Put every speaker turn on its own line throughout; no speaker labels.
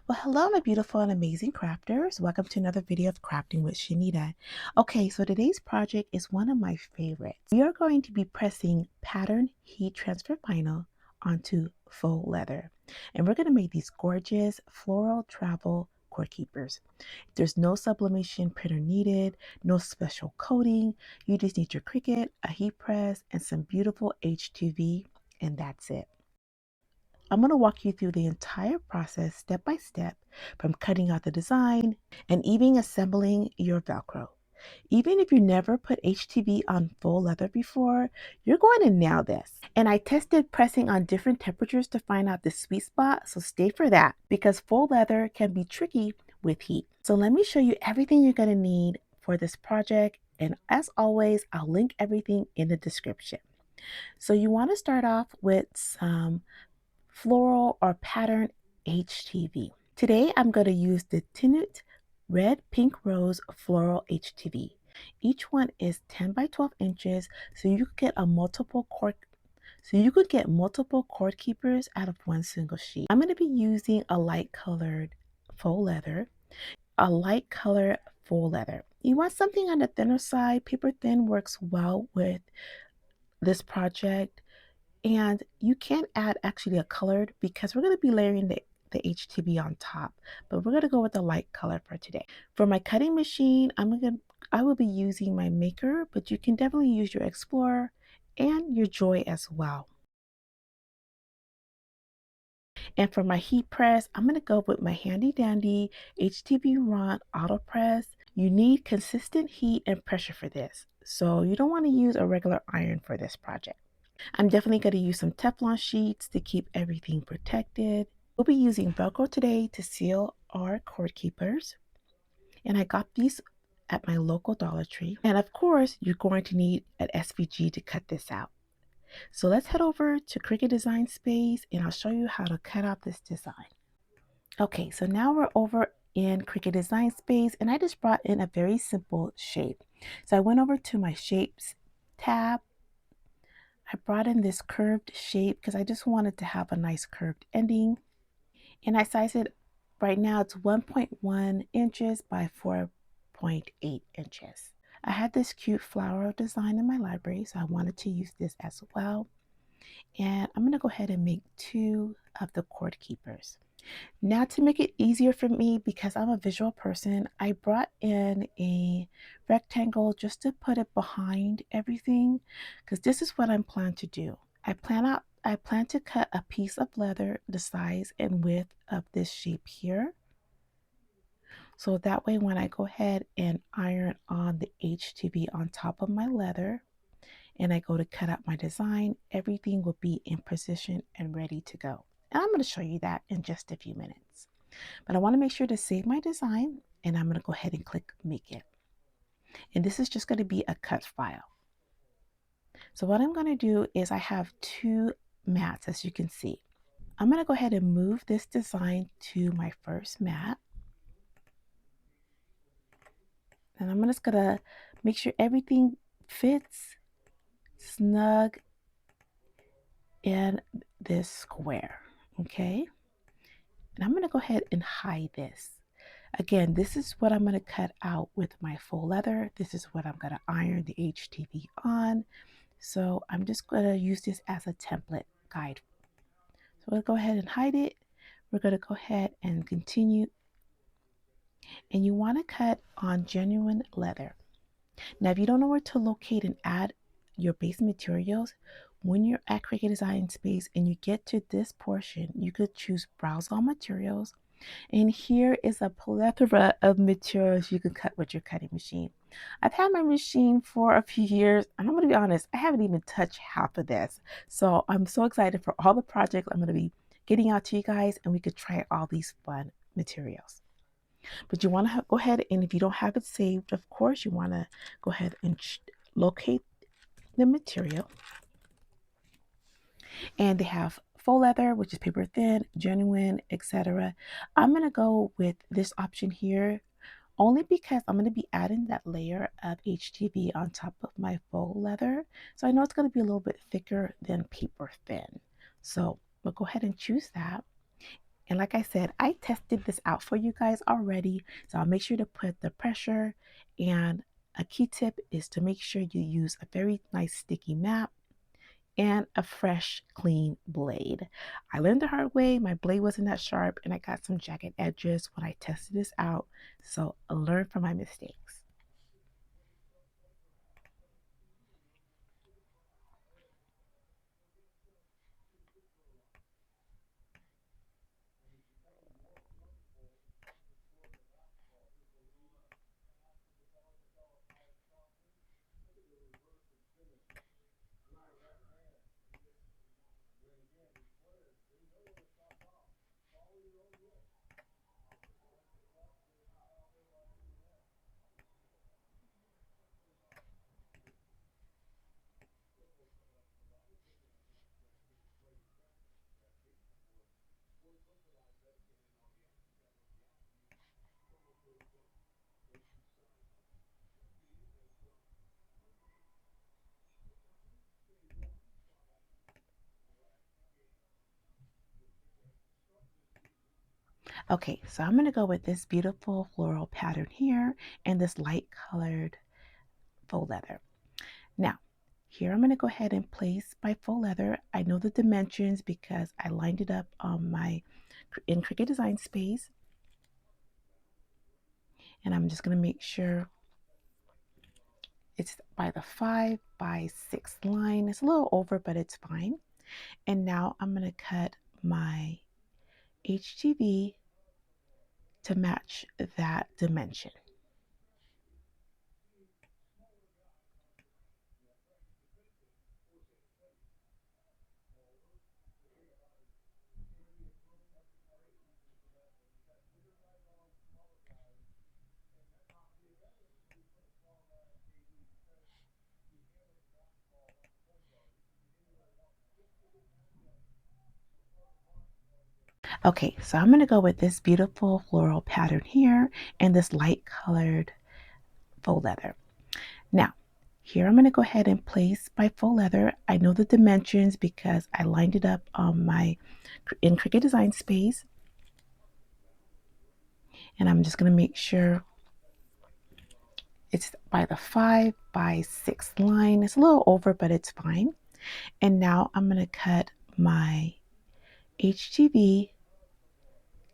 Well, hello, my beautiful and amazing crafters. Welcome to another video of Crafting with Shaneda. Okay, so today's project is one of my favorites. We are going to be pressing pattern heat transfer vinyl onto faux leather. And we're going to make these gorgeous floral travel cord keepers. There's no sublimation printer needed, no special coating. You just need your Cricut, a heat press, and some beautiful HTV, and that's it. I'm going to walk you through the entire process step by step, from cutting out the design and even assembling your Velcro. Even if you never put HTV on full leather before, you're going to nail this. And I tested pressing on different temperatures to find out the sweet spot, so stay for that because full leather can be tricky with heat. So let me show you everything you're going to need for this project, and as always, I'll link everything in the description. So you want to start off with some floral or pattern HTV. Today I'm going to use the tinted red pink rose floral HTV. Each one is 10 by 12 inches, so you could get multiple cord keepers out of one single sheet. I'm going to be using a light colored faux leather, a light color faux leather. You want something on the thinner side. Paper thin works well with this project. And you can add actually a colored because we're going to be layering the HTV on top, but we're going to go with the light color for today. For my cutting machine, I will be using my Maker, but you can definitely use your Explorer and your Joy as well. And for my heat press, I'm going to go with my handy dandy HTVRONT auto press. You need consistent heat and pressure for this, so you don't want to use a regular iron for this project. I'm definitely going to use some Teflon sheets to keep everything protected. We'll be using Velcro today to seal our cord keepers. And I got these at my local Dollar Tree. And of course, you're going to need an SVG to cut this out. So let's head over to Cricut Design Space and I'll show you how to cut out this design. Okay, so now we're over in Cricut Design Space and I just brought in a very simple shape. So I went over to my Shapes tab. I brought in this curved shape because I just wanted to have a nice curved ending. And I sized it, right now it's 1.1 inches by 4.8 inches. I had this cute flower design in my library, so I wanted to use this as well. And I'm going to go ahead and make 2 of the cord keepers. Now to make it easier for me, because I'm a visual person, I brought in a rectangle just to put it behind everything, because this is what I'm planning to do. I plan to cut a piece of leather the size and width of this shape here. So that way when I go ahead and iron on the HTV on top of my leather and I go to cut out my design, everything will be in position and ready to go. And I'm going to show you that in just a few minutes. But I want to make sure to save my design and I'm going to go ahead and click Make It. And this is just going to be a cut file. So what I'm going to do is I have 2 mats, as you can see. I'm going to go ahead and move this design to my first mat. And I'm just going to make sure everything fits snug in this square. Okay. And I'm going to go ahead and hide this. Again, this is what I'm going to cut out with my faux leather. This is what I'm going to iron the HTV on. So I'm just going to use this as a template guide. So we'll go ahead and hide it. We're going to go ahead and continue. And you want to cut on genuine leather. Now, if you don't know where to locate and add your base materials, when you're at Cricut Design Space and you get to this portion, you could choose Browse All Materials. And here is a plethora of materials you can cut with your cutting machine. I've had my machine for a few years, and I'm going to be honest, I haven't even touched half of this. So I'm so excited for all the projects I'm going to be getting out to you guys, and we could try all these fun materials. But you want to go ahead, and if you don't have it saved, of course, you want to go ahead and locate the material. And they have faux leather, which is paper thin, genuine, etc. I'm going to go with this option here only because I'm going to be adding that layer of HTV on top of my faux leather. So I know it's going to be a little bit thicker than paper thin. So we'll go ahead and choose that. And like I said, I tested this out for you guys already, so I'll make sure to put the pressure. And a key tip is to make sure you use a very nice sticky mat and a fresh, clean blade. I learned the hard way. My blade wasn't that sharp and I got some jagged edges when I tested this out. So I learned from my mistakes. Okay, so I'm going to go with this beautiful floral pattern here and this light colored faux leather. Now, here I'm going to go ahead and place my faux leather. I know the dimensions because I lined it up on in Cricut Design Space. And I'm just going to make sure it's by the 5 by 6 line. It's a little over, but it's fine. And now I'm going to cut my HTV to match that dimension. Okay, so I'm going to go with this beautiful floral pattern here and this light colored faux leather. Now, here I'm going to go ahead and place my faux leather. I know the dimensions because I lined it up on in Cricut Design Space. And I'm just going to make sure it's by the 5 by 6 line. It's a little over, but it's fine. And now I'm going to cut my HTV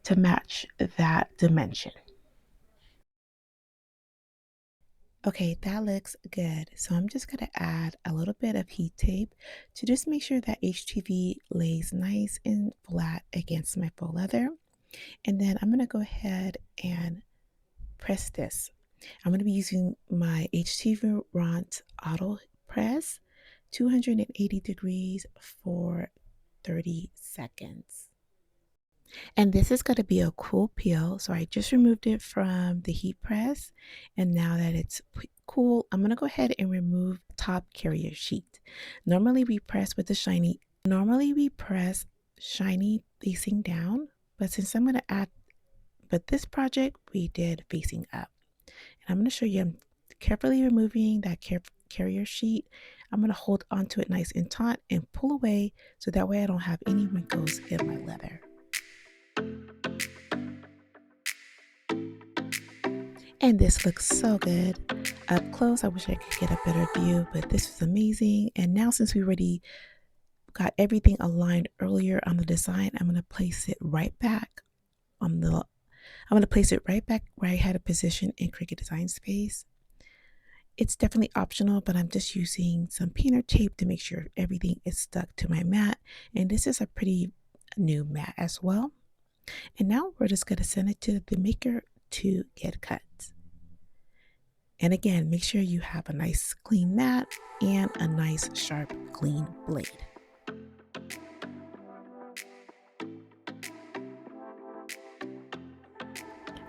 to match that dimension. Okay, that looks good. So I'm just going to add a little bit of heat tape to just make sure that HTV lays nice and flat against my faux leather. And then I'm going to go ahead and press this. I'm going to be using my HTVRONT auto press, 280 degrees for 30 seconds. And this is going to be a cool peel. So I just removed it from the heat press. And now that it's cool, I'm going to go ahead and remove top carrier sheet. Normally we press shiny facing down, but since I'm going to add, but this project we did facing up. And I'm going to show you, I'm carefully removing that carrier sheet. I'm going to hold onto it nice and taut and pull away so that way I don't have any wrinkles in my leather. And this looks so good. Up close, I wish I could get a better view, but this is amazing. And now since we already got everything aligned earlier on the design, I'm going to place it right back on the, I'm going to place it right back where I had a position in Cricut Design Space. It's definitely optional, but I'm just using some painter tape to make sure everything is stuck to my mat. And this is a pretty new mat as well. And now we're just going to send it to the maker to get cut. And again, make sure you have a nice clean mat and a nice sharp clean blade.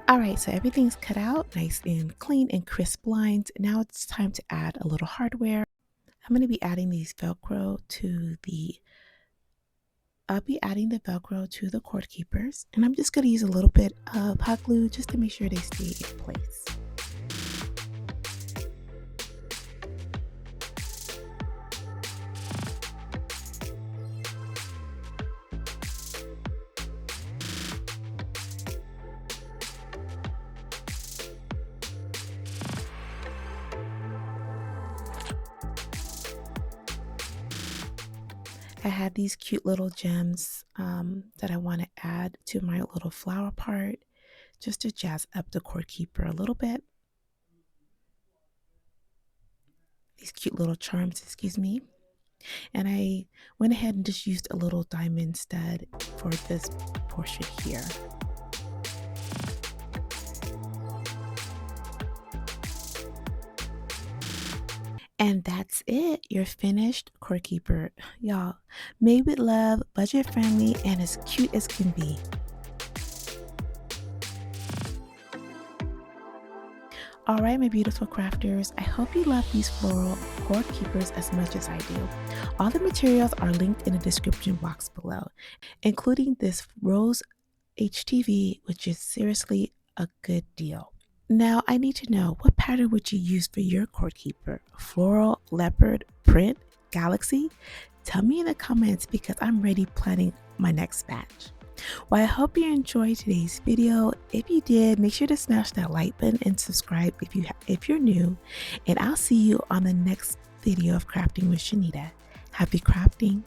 All right, so everything's cut out nice and clean and crisp lines. Now it's time to add a little hardware. I'm going to be adding these Velcro to the Velcro to the cord keepers, and I'm just going to use a little bit of hot glue just to make sure they stay in place. I had these cute little gems that I want to add to my little flower part, just to jazz up the cord keeper a little bit. These cute little charms, excuse me. And I went ahead and just used a little diamond stud for this portion here. And that's it, your finished cord keeper. Y'all, made with love, budget friendly, and as cute as can be. All right, my beautiful crafters, I hope you love these floral cord keepers as much as I do. All the materials are linked in the description box below, including this rose HTV, which is seriously a good deal. Now I need to know, what pattern would you use for your cord keeper? Floral, leopard, print, galaxy? Tell me in the comments because I'm ready planning my next batch. Well, I hope you enjoyed today's video. If you did, make sure to smash that like button and subscribe if you're new. And I'll see you on the next video of Crafting with Shaneda. Happy crafting!